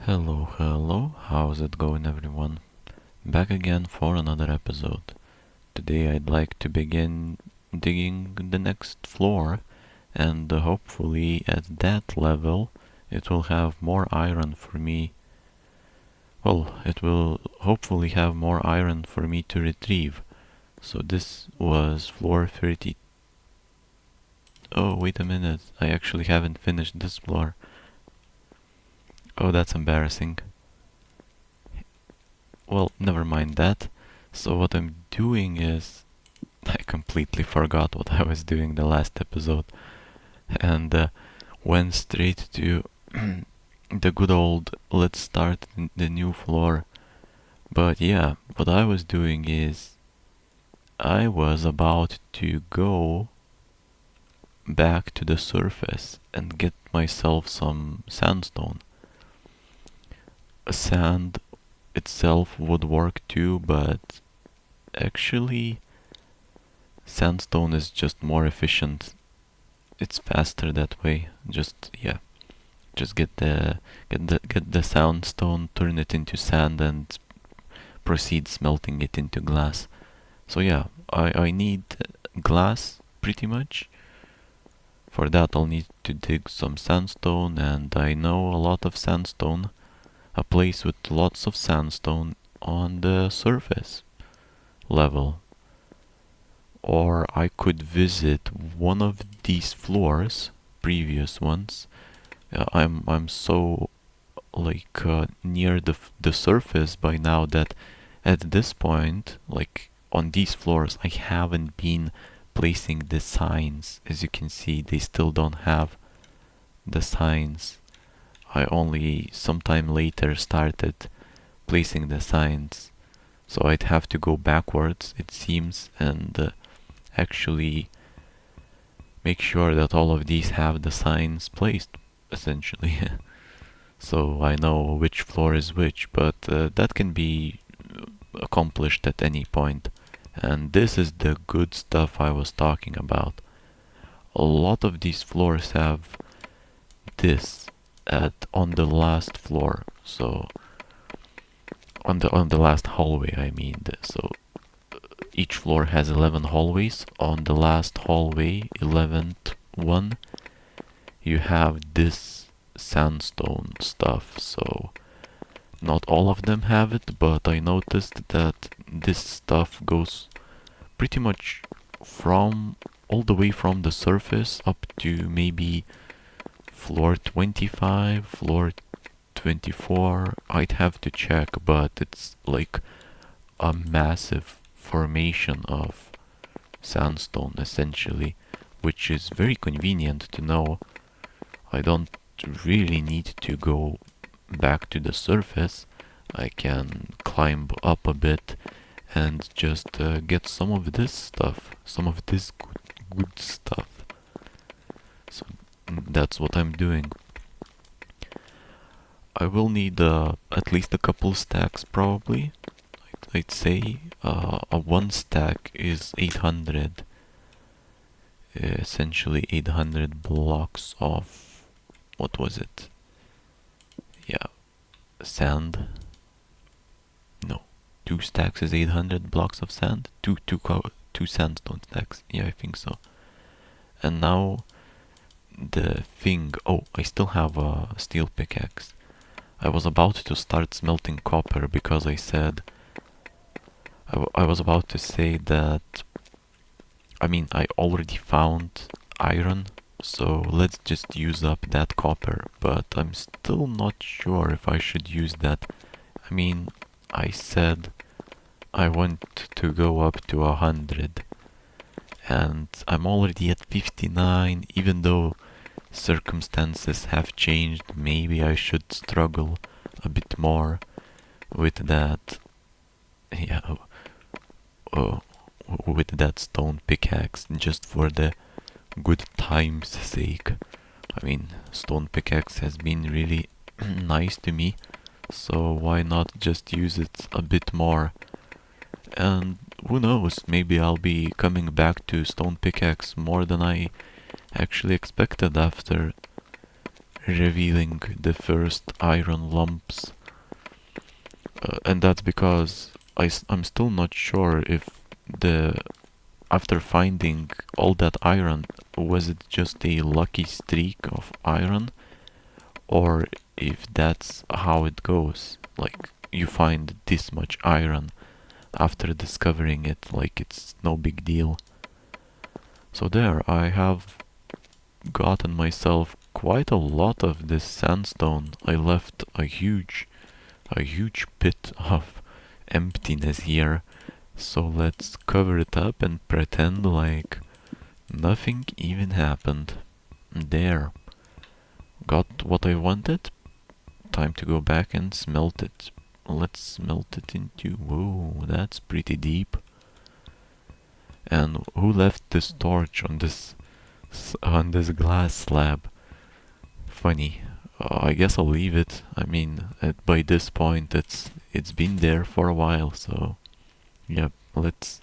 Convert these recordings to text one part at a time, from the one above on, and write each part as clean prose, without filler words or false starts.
Hello, how's it going everyone? Back again for another episode. Today I'd like to begin digging the next floor and hopefully at that level it will have more iron for me. Well, it will hopefully have more iron for me to retrieve. So this was floor 30. Oh, wait a minute, I actually haven't finished this floor. Oh, that's embarrassing. Well, never mind that. So what I'm doing is I completely forgot what I was doing the last episode and went straight to the good old let's start the new floor. But yeah, what I was doing is I was about to go back to the surface and get myself some sandstone. Sand itself would work too, but actually sandstone is just more efficient. It's faster that way. Just get the sandstone, turn it into sand, and proceed smelting it into glass. So yeah, I need glass pretty much. For that I'll need to dig some sandstone, and I know a lot of sandstone, a place with lots of sandstone on the surface level. Or I could visit one of these floors, previous ones. I'm so near the surface by now that at this point, like on these floors, I haven't been placing the signs. As you can see, they still don't have the signs. I only sometime later started placing the signs, so I'd have to go backwards, it seems, and actually make sure that all of these have the signs placed, essentially. So I know which floor is which, but that can be accomplished at any point. And this is the good stuff I was talking about. A lot of these floors have this on the last floor, so on the last hallway, I mean. So each floor has 11 hallways. On the last hallway, 11th one, you have this sandstone stuff. So not all of them have it, but I noticed that this stuff goes pretty much from all the way from the surface up to maybe floor 25, floor 24. I'd have to check, but it's like a massive formation of sandstone essentially, which is very convenient to know. I don't really need to go back to the surface. I can climb up a bit and just get some of this stuff, some of this good stuff. So that's what I'm doing. I will need at least a couple stacks probably. I'd say a one stack is 800, essentially 800 blocks of, what was it? Yeah, sand. No, two stacks is 800 blocks of sand. Two sandstone stacks. Yeah, I think so. And now the thing. Oh, I still have a steel pickaxe. I was about to start smelting copper because I said I was about to say that, I mean, I already found iron, so let's just use up that copper, but I'm still not sure if I should use that. I mean, I said I want to go up to 100, and I'm already at 59, even though circumstances have changed. Maybe I should struggle a bit more with that. Yeah, oh, with that stone pickaxe, just for the good time's sake. I mean, stone pickaxe has been really nice to me, so why not just use it a bit more? And who knows, maybe I'll be coming back to stone pickaxe more than I actually expected after revealing the first iron lumps. And that's because I'm still not sure if the after finding all that iron, was it just a lucky streak of iron, or if that's how it goes, like you find this much iron after discovering it, like it's no big deal. So there, I have gotten myself quite a lot of this sandstone. I left a huge pit of emptiness here. So let's cover it up and pretend like nothing even happened. There. Got what I wanted. Time to go back and smelt it. Let's smelt it into... Whoa, that's pretty deep. And who left this torch on this glass slab? Funny. I guess I'll leave it. I mean, by this point, it's been there for a while, so yeah, let's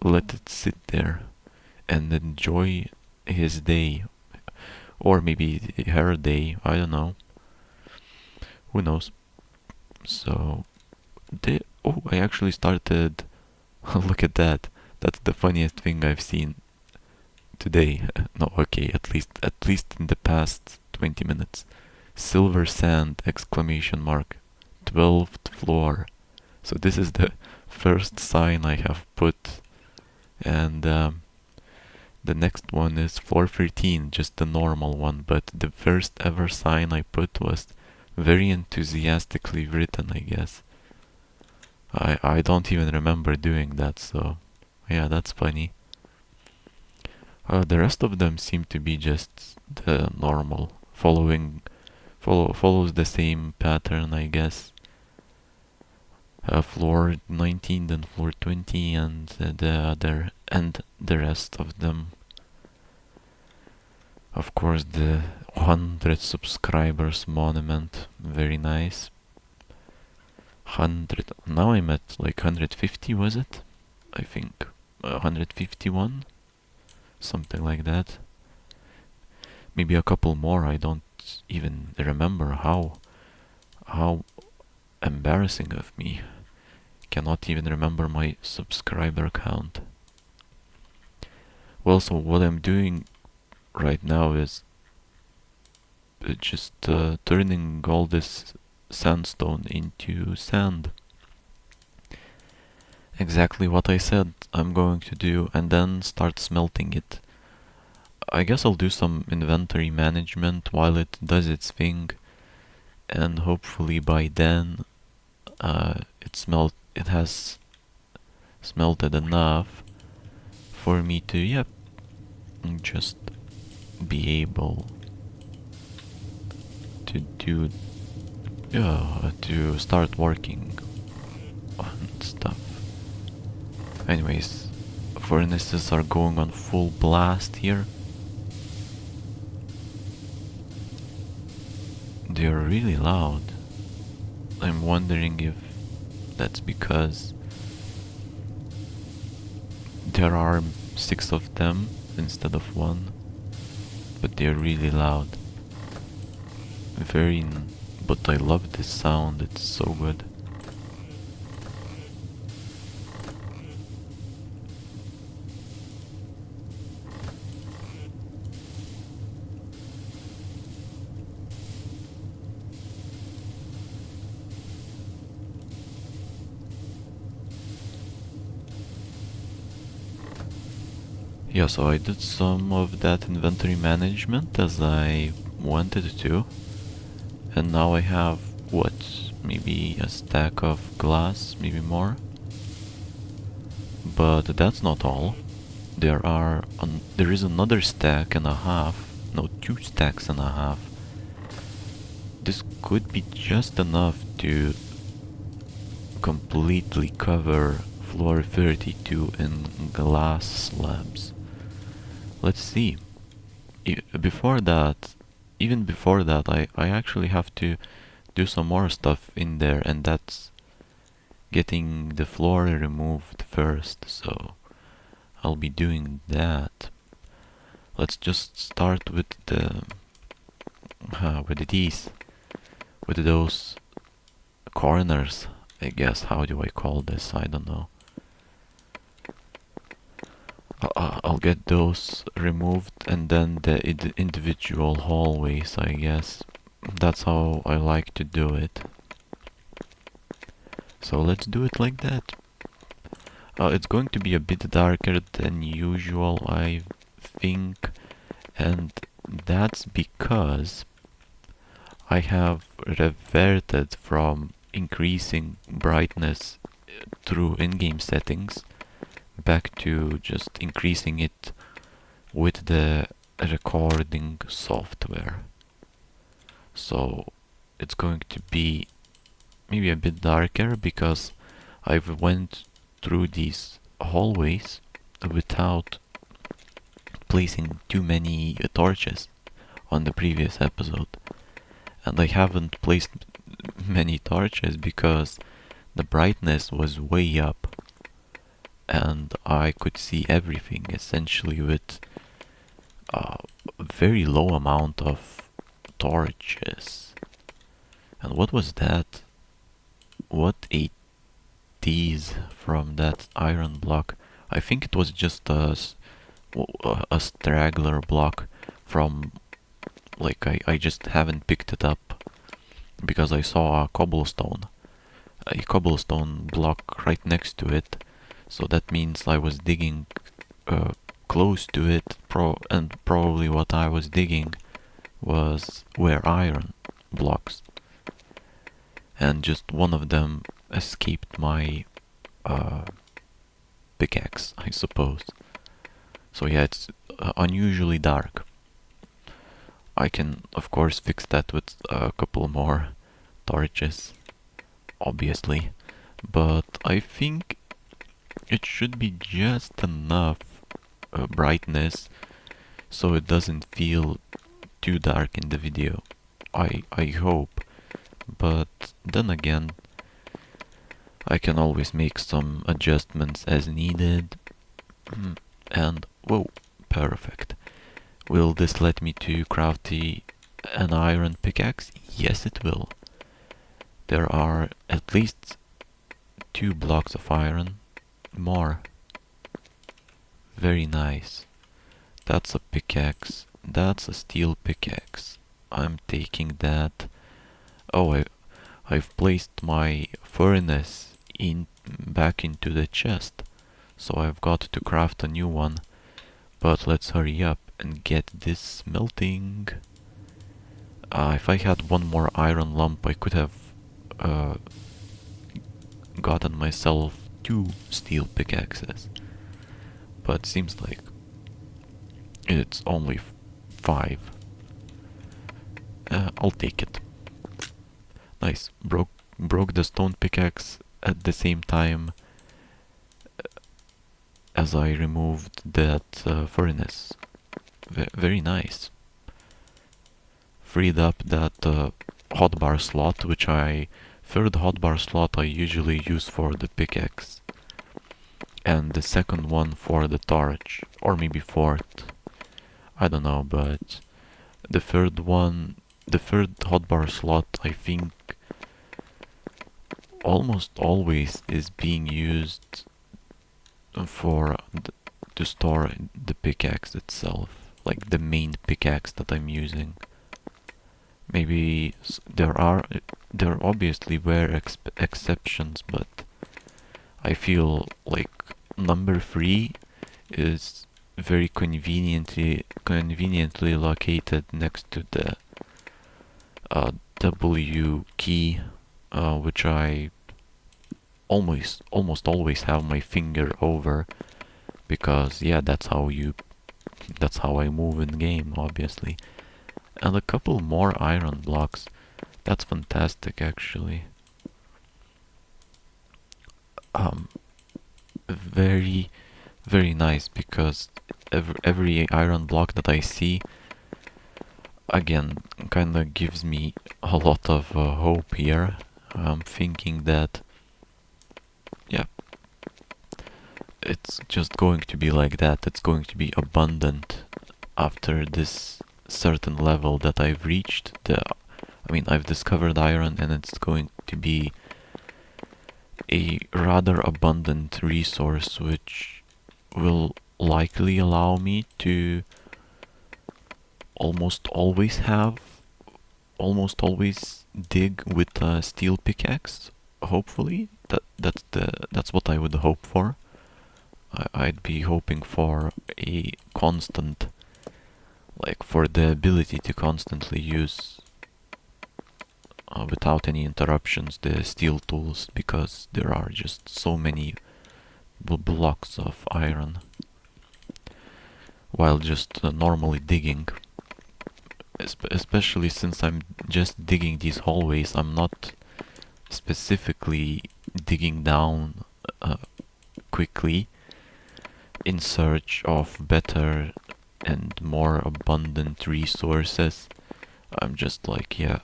let it sit there and enjoy his day, or maybe her day. I don't know. Who knows? So, I actually started. Look at that. That's the funniest thing I've seen today. No, okay, at least in the past 20 minutes. Silver sand exclamation mark. 12th floor. So this is the first sign I have put, and the next one is floor 13, just the normal one, but the first ever sign I put was very enthusiastically written, I guess. I don't even remember doing that, so yeah, that's funny. The rest of them seem to be just the normal, follows the same pattern, I guess. Floor 19, then floor 20, and the rest of them. Of course, the 100 subscribers monument, very nice. 100. Now I'm at like 150, was it? I think 151, something like that. Maybe a couple more. I don't even remember how embarrassing of me. Cannot even remember my subscriber count. Well, so what I'm doing right now is just turning all this sandstone into sand. Exactly what I said I'm going to do, and then start smelting it. I guess I'll do some inventory management while it does its thing, and hopefully by then it has smelted enough for me to, yep, just be able to do, to start working on stuff. Anyways, furnaces are going on full blast here. They're really loud. I'm wondering if that's because there are 6 of them instead of 1, but they're really loud. But I love this sound, it's so good. Yeah, so I did some of that inventory management as I wanted to, and now I have, what, maybe a stack of glass, maybe more. But that's not all. There is another stack and a half, no, 2 stacks and a half. This could be just enough to completely cover floor 32 in glass slabs. Let's see. Even before that, I actually have to do some more stuff in there, and that's getting the floor removed first, so I'll be doing that. Let's just start with with these, with those corners, I guess. How do I call this? I don't know. I'll get those removed and then the individual hallways, I guess. That's how I like to do it. So let's do it like that. It's going to be a bit darker than usual, I think, and that's because I have reverted from increasing brightness through in-game settings back to just increasing it with the recording software. So it's going to be maybe a bit darker because I've went through these hallways without placing too many torches on the previous episode. And I haven't placed many torches because the brightness was way up and I could see everything essentially with a very low amount of torches. And what was that? What a tease from that iron block. I think it was just a straggler block from, like, I just haven't picked it up because I saw a cobblestone block right next to it, so that means I was digging close to it, and probably what I was digging were iron blocks, and just one of them escaped my pickaxe, I suppose. So yeah, it's unusually dark. I can of course fix that with a couple more torches, obviously, but I think it should be just enough brightness so it doesn't feel too dark in the video. I hope, but then again, I can always make some adjustments as needed. And whoa, perfect. Will this let me to craft an iron pickaxe? Yes, it will. There are at least 2 blocks of iron more. Very nice. That's a pickaxe. That's a steel pickaxe. I'm taking that. Oh, I've placed my furnace back into the chest, so I've got to craft a new one. But let's hurry up and get this smelting. If I had one more iron lump, I could have gotten myself 2 steel pickaxes. But seems like it's only 5. I'll take it. Nice. Broke the stone pickaxe at the same time as I removed that furnace. Very nice. Freed up that hotbar slot, third hotbar slot I usually use for the pickaxe, and the second one for the torch, or maybe fourth, I don't know, but the third hotbar slot, I think almost always is being used to store the pickaxe itself, like the main pickaxe that I'm using. Maybe there obviously were exceptions, but I feel like number 3 is very conveniently located next to the W key, which I almost always have my finger over, because yeah, that's how I move in game, obviously. And a couple more iron blocks. That's fantastic, actually. Very, very nice, because every iron block that I see, again, kind of gives me a lot of hope here. I'm thinking that, yeah, it's just going to be like that. It's going to be abundant after this certain level that I've reached, I've discovered iron, and it's going to be a rather abundant resource which will likely allow me to almost always have, almost always dig with a steel pickaxe. Hopefully, that's what I would hope for. I'd be hoping for a constant, like for the ability to constantly use without any interruptions the steel tools, because there are just so many blocks of iron while just normally digging. Especially since I'm just digging these hallways, I'm not specifically digging down quickly in search of better and more abundant resources. I'm just like, yeah,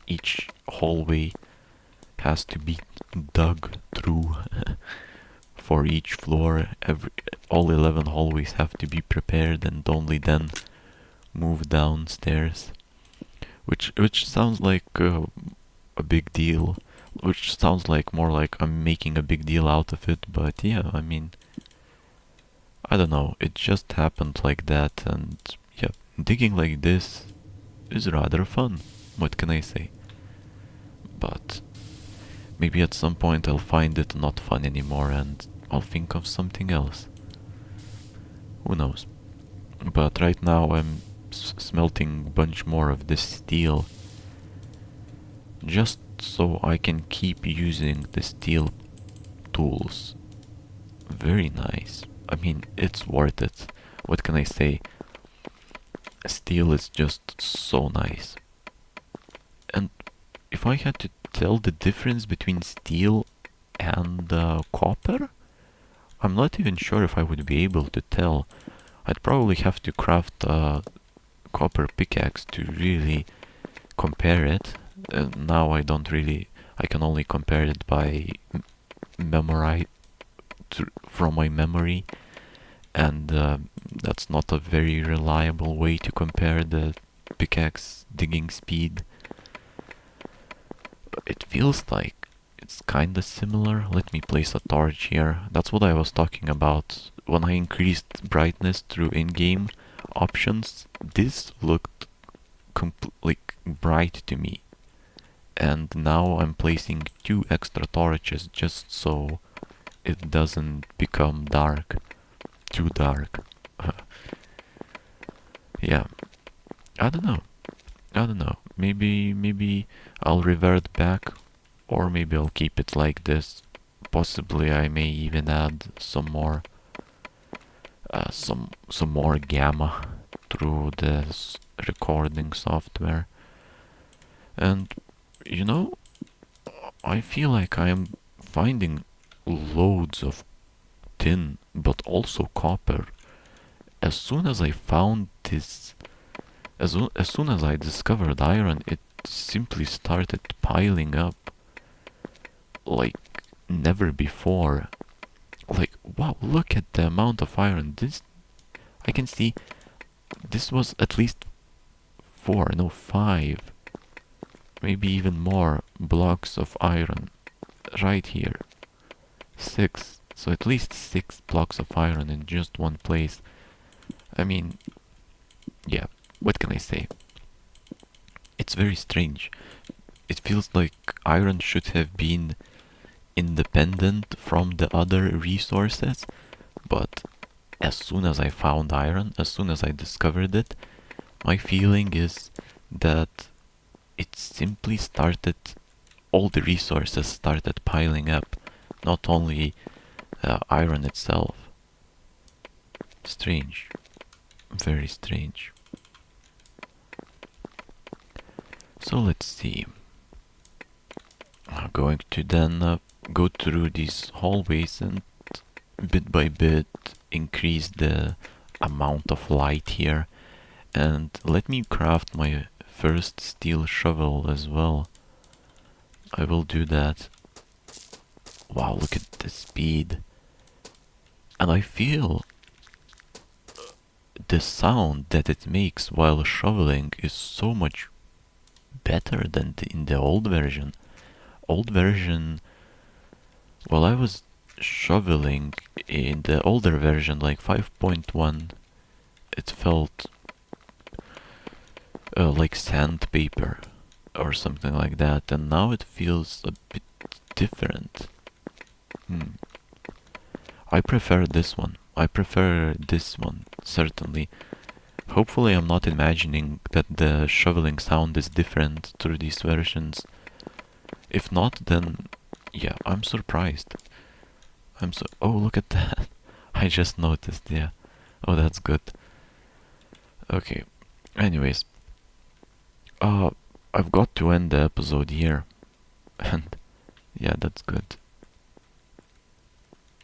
each hallway has to be dug through for each floor. All 11 hallways have to be prepared and only then move downstairs, which sounds like a big deal, which sounds like more like I'm making a big deal out of it. But yeah, I mean, I don't know, it just happened like that, and yeah, digging like this is rather fun. What can I say? But maybe at some point I'll find it not fun anymore and I'll think of something else. Who knows? But right now I'm smelting a bunch more of this steel, just so I can keep using the steel tools. Very nice. I mean, it's worth it. What can I say? Steel is just so nice. And if I had to tell the difference between steel and copper, I'm not even sure if I would be able to tell. I'd probably have to craft a copper pickaxe to really compare it. Now I can only compare it by memorize from my memory, and that's not a very reliable way to compare the pickaxe digging speed. It feels like it's kinda similar. Let me place a torch here. That's what I was talking about. When I increased brightness through in-game options, this looked like bright to me. And now I'm placing 2 extra torches just so it doesn't become dark. Too dark. Yeah. I don't know. Maybe I'll revert back, or maybe I'll keep it like this. Possibly I may even add some more gamma through this recording software. And you know, I feel like I'm finding loads of tin, but also copper. As soon as I found this, as soon as I discovered iron, it simply started piling up like never before. Like, wow, look at the amount of iron. I can see this was at least 4, no, 5, maybe even more blocks of iron right here. 6, so at least 6 blocks of iron in just one place. I mean, yeah, what can I say? It's very strange. It feels like iron should have been independent from the other resources, but as soon as I found iron, as soon as I discovered it, my feeling is that it simply started, all the resources started piling up, not only iron itself. Strange. Very strange. So let's see. I'm going to then go through these hallways and bit by bit increase the amount of light here. And let me craft my first steel shovel as well. I will do that. Wow, look at the speed. And I feel the sound that it makes while shoveling is so much better than in the old version. Old version, while I was shoveling in the older version, like 5.1, it felt like sandpaper or something like that, and now it feels a bit different. Hmm. I prefer this one. I prefer this one, certainly. Hopefully I'm not imagining that the shoveling sound is different through these versions. If not, then yeah, I'm surprised. Oh, look at that. I just noticed, yeah. Oh, that's good. Okay. Anyways, uh, I've got to end the episode here. And yeah, that's good.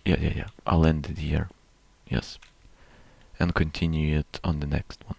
Yeah. I'll end it here. Yes. And continue it on the next one.